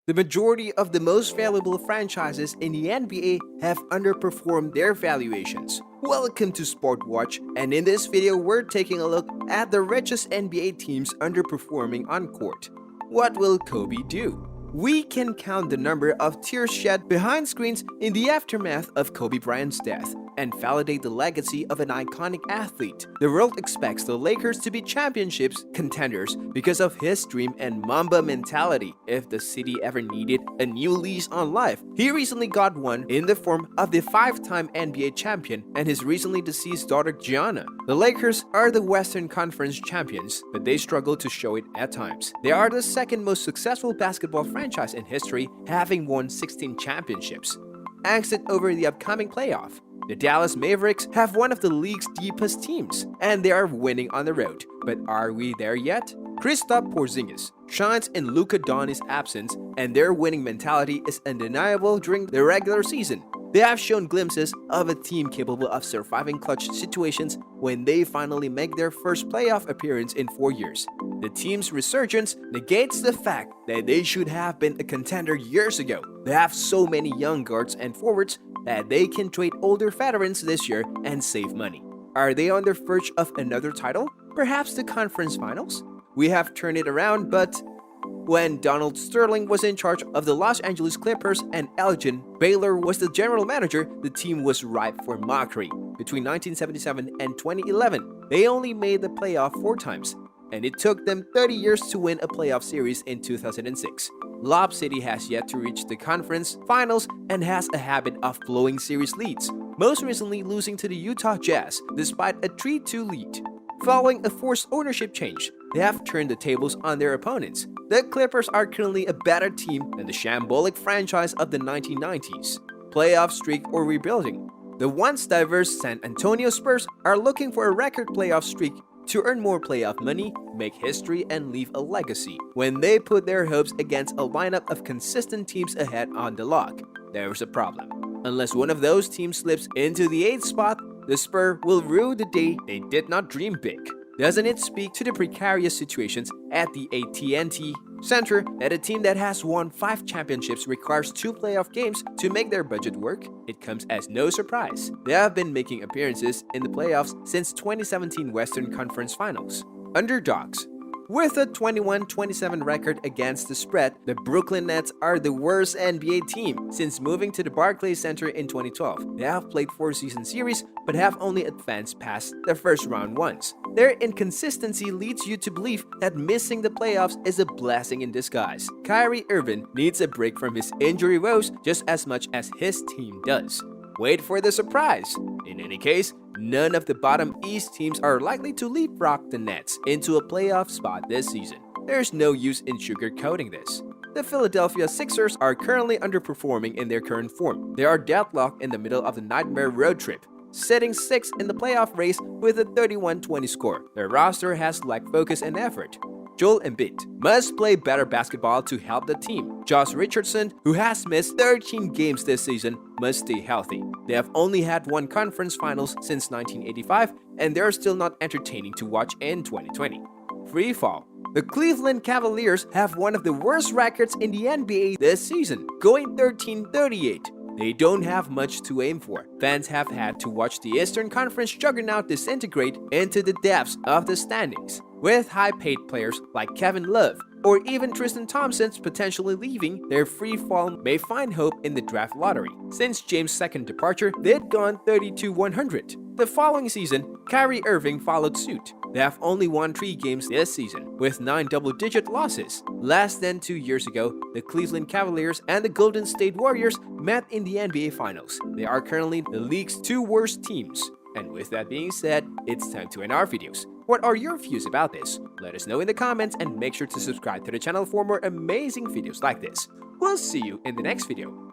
The majority of the most valuable franchises in the NBA have underperformed their valuations. Welcome to Sport Watch, and in this video we're taking a look at the richest NBA teams underperforming on court. What will Kobe do? We can count the number of tears shed behind screens in the aftermath of Kobe Bryant's death and validate the legacy of an iconic athlete. The world expects the Lakers to be championships contenders because of his dream and Mamba mentality. If the city ever needed a new lease on life, he recently got one in the form of the five-time NBA champion and his recently deceased daughter Gianna. The Lakers are the Western Conference champions, but they struggle to show it at times. They are the second most successful basketball franchise in history, having won 16 championships. Angst over the upcoming playoff. The Dallas Mavericks have one of the league's deepest teams, and they are winning on the road. But are we there yet? Kristaps Porzingis shines in Luka Doncic's absence, and their winning mentality is undeniable during the regular season. They have shown glimpses of a team capable of surviving clutch situations when they finally make their first playoff appearance in 4 years. The team's resurgence negates the fact that they should have been a contender years ago. They have so many young guards and forwards that they can trade older veterans this year and save money. Are they on the verge of another title? Perhaps the conference finals? We have turned it around, but when Donald Sterling was in charge of the Los Angeles Clippers and Elgin Baylor was the general manager, the team was ripe for mockery. Between 1977 and 2011, they only made the playoff 4 times, and it took them 30 years to win a playoff series in 2006. Lob City has yet to reach the conference finals and has a habit of blowing series leads, most recently losing to the Utah Jazz despite a 3-2 lead. Following a forced ownership change, they have turned the tables on their opponents. The Clippers are currently a better team than the shambolic franchise of the 1990s. Playoff streak or rebuilding. The once diverse San Antonio Spurs are looking for a record playoff streak to earn more playoff money, make history, and leave a legacy. When they put their hopes against a lineup of consistent teams ahead on the log, there's a problem. Unless one of those teams slips into the 8th spot, the Spurs will rue the day they did not dream big. Doesn't it speak to the precarious situations at the AT&T Center that a team that has won 5 championships requires 2 playoff games to make their budget work? It comes as no surprise. They have been making appearances in the playoffs since 2017 Western Conference Finals. Underdogs. With a 21-27 record against the spread, the Brooklyn Nets are the worst NBA team since moving to the Barclays Center in 2012. They have played 4 season series but have only advanced past the first round once. Their inconsistency leads you to believe that missing the playoffs is a blessing in disguise. Kyrie Irving needs a break from his injury woes just as much as his team does. Wait for the surprise. In any case, none of the bottom East teams are likely to leapfrog the Nets into a playoff spot this season. There's no use in sugarcoating this. The Philadelphia Sixers are currently underperforming in their current form. They are deadlocked in the middle of the nightmare road trip, sitting 6th in the playoff race with a 31-20 score. Their roster has lacked focus and effort. Joel Embiid must play better basketball to help the team. Josh Richardson, who has missed 13 games this season, must stay healthy. They have only had 1 conference finals since 1985, and they're still not entertaining to watch in 2020. Free fall. The Cleveland Cavaliers have one of the worst records in the NBA this season, going 13-38. They don't have much to aim for. Fans have had to watch the Eastern Conference juggernaut disintegrate into the depths of the standings. With high-paid players like Kevin Love or even Tristan Thompson potentially leaving, their free fall may find hope in the draft lottery. Since James' second departure, they'd gone 32-100. The following season, Kyrie Irving followed suit. They have only won 3 games this season, with 9 double-digit losses. Less than 2 years ago, the Cleveland Cavaliers and the Golden State Warriors met in the NBA Finals. They are currently the league's 2 worst teams. And with that being said, it's time to end our videos. What are your views about this? Let us know in the comments and make sure to subscribe to the channel for more amazing videos like this. We'll see you in the next video.